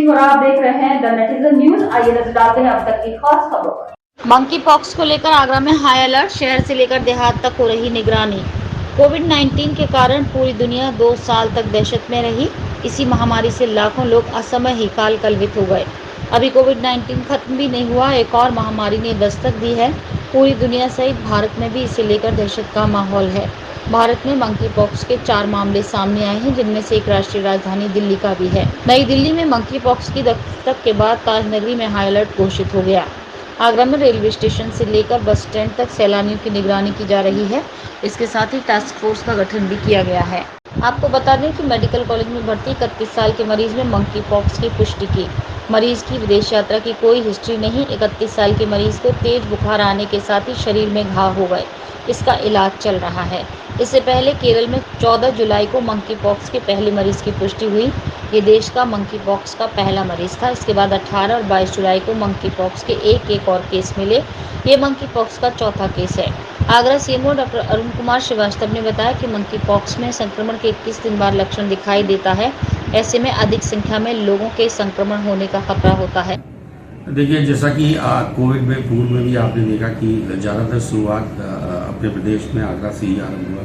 सिंह और आप देख रहे हैं द नेटिजन न्यूज। आइए नजर डालते हैं अब तक की खास खबरों पर। मंकी पॉक्स को लेकर आगरा में हाई अलर्ट, शहर से लेकर देहात तक हो रही निगरानी। कोविड-19 के कारण पूरी दुनिया 2 साल तक दहशत में रही। इसी महामारी से लाखों लोग असमय ही काल कलवित हो गए। अभी कोविड-19 खत्म भी नहीं हुआ, एक और महामारी ने दस्तक दी है। पूरी दुनिया सहित भारत में भी इसे लेकर दहशत का माहौल है। भारत में मंकी पॉक्स के 4 मामले सामने आए हैं, जिनमें से एक राष्ट्रीय राजधानी दिल्ली का भी है। नई दिल्ली में मंकी पॉक्स की दस्तक के बाद ताजनगरी में हाई अलर्ट घोषित हो गया। आगरा में रेलवे स्टेशन से लेकर बस स्टैंड तक सैलानियों की निगरानी की जा रही है। इसके साथ ही टास्क फोर्स का गठन भी किया गया है। आपको बता दें कि मेडिकल कॉलेज में भर्ती 31 साल के मरीज में मंकी पॉक्स की पुष्टि की। मरीज की विदेश यात्रा की कोई हिस्ट्री नहीं। 31 साल के मरीज को तेज बुखार आने के साथ ही शरीर में घाव हो गए। इसका इलाज चल रहा है। इससे पहले केरल में 14 जुलाई को मंकी पॉक्स के पहले मरीज की पुष्टि हुई। ये देश का मंकी पॉक्स का पहला मरीज था। इसके बाद 18 और 22 जुलाई को मंकी पॉक्स के एक और केस मिले। ये मंकी पॉक्स का चौथा केस है। आगरा सीएमओ डॉक्टर अरुण कुमार श्रीवास्तव ने बताया कि मंकी पॉक्स में संक्रमण के 21 दिन बाद लक्षण दिखाई देता है। ऐसे में अधिक संख्या में लोगों के संक्रमण होने का खतरा होता है। देखिए, जैसा कि कोविड में पूर्व में भी आपने देखा कि ज़्यादातर शुरुआत अपने प्रदेश में आगरा से ही आरंभ हुआ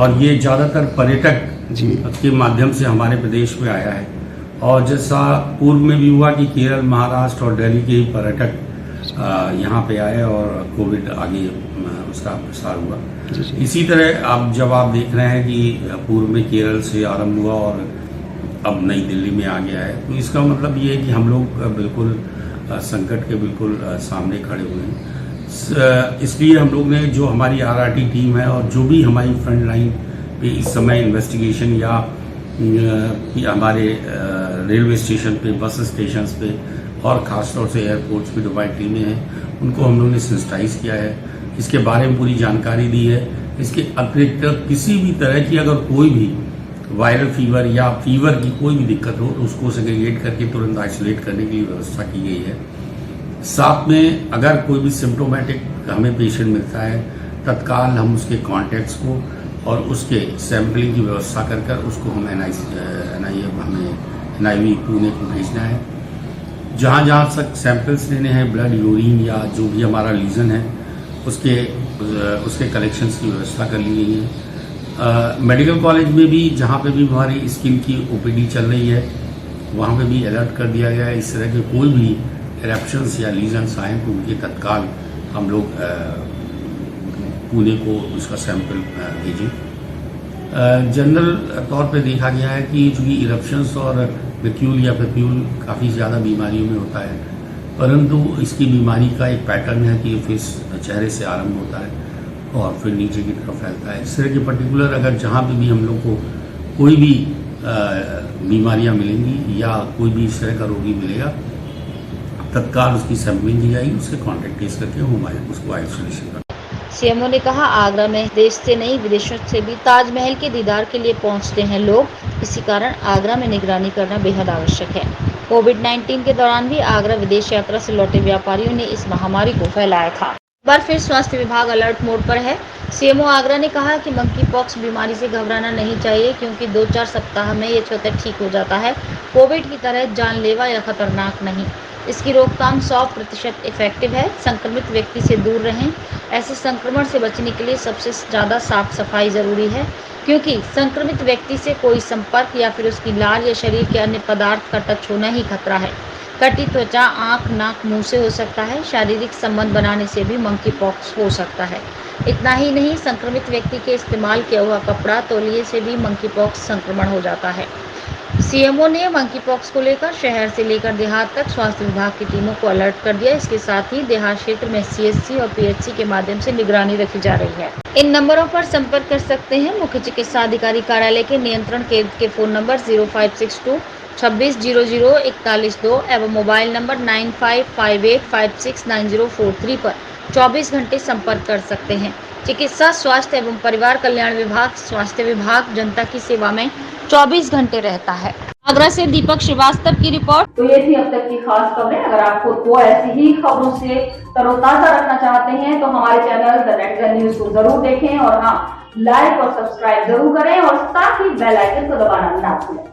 और ये ज़्यादातर पर्यटक के माध्यम से हमारे प्रदेश में आया है। और जैसा पूर्व में भी हुआ कि केरल, महाराष्ट्र और दिल्ली के ही पर्यटक यहाँ पे आए और कोविड आगे उसका प्रसार हुआ। इसी तरह अब जब आप देख रहे हैं कि पूर्व में केरल से आरंभ हुआ और अब नई दिल्ली में आ गया है, तो इसका मतलब ये है कि हम लोग बिल्कुल संकट के बिल्कुल सामने खड़े हुए हैं। इसलिए हम लोग ने जो हमारी आरआरटी टीम है और जो भी हमारी फ्रंट लाइन पे इस समय इन्वेस्टिगेशन या हमारे रेलवे स्टेशन पे, बस स्टेशन पे और ख़ासतौर से एयरपोर्ट्स पे जो हमारी टीमें हैं, उनको हम लोग ने सेंसिटाइज किया है। इसके बारे में पूरी जानकारी दी है। इसके अतिरिक्त किसी भी तरह की अगर कोई भी वायरल फीवर या फीवर की कोई भी दिक्कत हो तो उसको सेग्रीगेट करके तुरंत आइसोलेट करने की व्यवस्था की गई है। साथ में अगर कोई भी सिम्टोमेटिक हमें पेशेंट मिलता है, तत्काल हम उसके कॉन्टैक्ट्स को और उसके सैंपलिंग की व्यवस्था कर उसको हम NIV पुणे को भेजना है। जहाँ तक सैंपल्स लेने हैं, ब्लड, यूरिन या जो भी हमारा लीजन है, उसके कलेक्शंस की व्यवस्था कर ली गई है। मेडिकल कॉलेज में भी जहाँ पे भी हमारी स्किन की OPD चल रही है, वहाँ पे भी अलर्ट कर दिया गया है। इस तरह के कोई भी एरप्शंस या लीजन्स आए तो उनके तत्काल हम लोग पुणे को उसका सैंपल भेजें। जनरल तौर पे देखा गया है कि चूँकि इरप्शंस और वैक्यूल या पेप्यूल काफ़ी ज़्यादा बीमारियों में होता है, परंतु इसकी बीमारी का एक पैटर्न है कि फेस चेहरे से आरंभ होता है और फिर नीचे की तरफ फैलता है। इस तरह के पर्टिकुलर अगर जहाँ पे भी हम लोग को कोई भी बीमारियाँ मिलेंगी या कोई भी इस तरह का रोगी मिलेगा, तत्काल उसकी सैंपलिंग की जाएगी, उसके कॉन्टैक्ट ट्रेस करके हम उसको आइसोलेशन करेंगे। सीएमओ ने कहा, आगरा में देश से नहीं विदेशों से भी ताजमहल के दीदार के लिए पहुंचते हैं लोग। इसी कारण आगरा में निगरानी करना बेहद आवश्यक है। कोविड-19 के दौरान भी आगरा विदेश यात्रा से लौटे व्यापारियों ने इस महामारी को फैलाया था। एक बार फिर स्वास्थ्य विभाग अलर्ट मोड पर है। सीएमओ आगरा ने कहा कि मंकी पॉक्स बीमारी से घबराना नहीं चाहिए, क्योंकि 2-4 सप्ताह में ये स्वतः ठीक हो जाता है। कोविड की तरह जानलेवा या खतरनाक नहीं। इसकी रोकथाम 100% इफेक्टिव है। संक्रमित व्यक्ति से दूर रहें। ऐसे संक्रमण से बचने के लिए सबसे ज़्यादा साफ सफाई ज़रूरी है, क्योंकि संक्रमित व्यक्ति से कोई संपर्क या फिर उसकी लार या शरीर के अन्य पदार्थ का टच होना ही खतरा है। कटी त्वचा आँख, नाक, मुंह से हो सकता है। शारीरिक संबंध बनाने से भी मंकी पॉक्स हो सकता है। इतना ही नहीं, संक्रमित व्यक्ति के इस्तेमाल किया हुआ कपड़ा, तौलिए से भी मंकी पॉक्स संक्रमण हो जाता है। सीएमओ ने मंकी पॉक्स को लेकर शहर से लेकर देहात तक स्वास्थ्य विभाग की टीमों को अलर्ट कर दिया। इसके साथ ही देहात क्षेत्र में CHC और PHC के माध्यम से निगरानी रखी जा रही है। इन नंबरों पर संपर्क कर सकते हैं। मुख्य चिकित्सा अधिकारी कार्यालय के नियंत्रण केंद्र के फ़ोन नंबर 0562 2600 41 एवं मोबाइल नंबर 9558569043 पर 24 घंटे संपर्क कर सकते हैं। चिकित्सा, स्वास्थ्य एवं परिवार कल्याण विभाग, स्वास्थ्य विभाग जनता की सेवा में 24 घंटे रहता है। आगरा से दीपक श्रीवास्तव की रिपोर्ट। तो ये थी अब तक की खास खबरें। अगर आपको तो ऐसी ही खबरों से तरोताजा रखना चाहते हैं तो हमारे चैनल द नेटिजन न्यूज को जरूर देखें और हाँ, लाइक और सब्सक्राइब जरूर करें और साथ ही बेल आइकन को दबाना ना भूलें।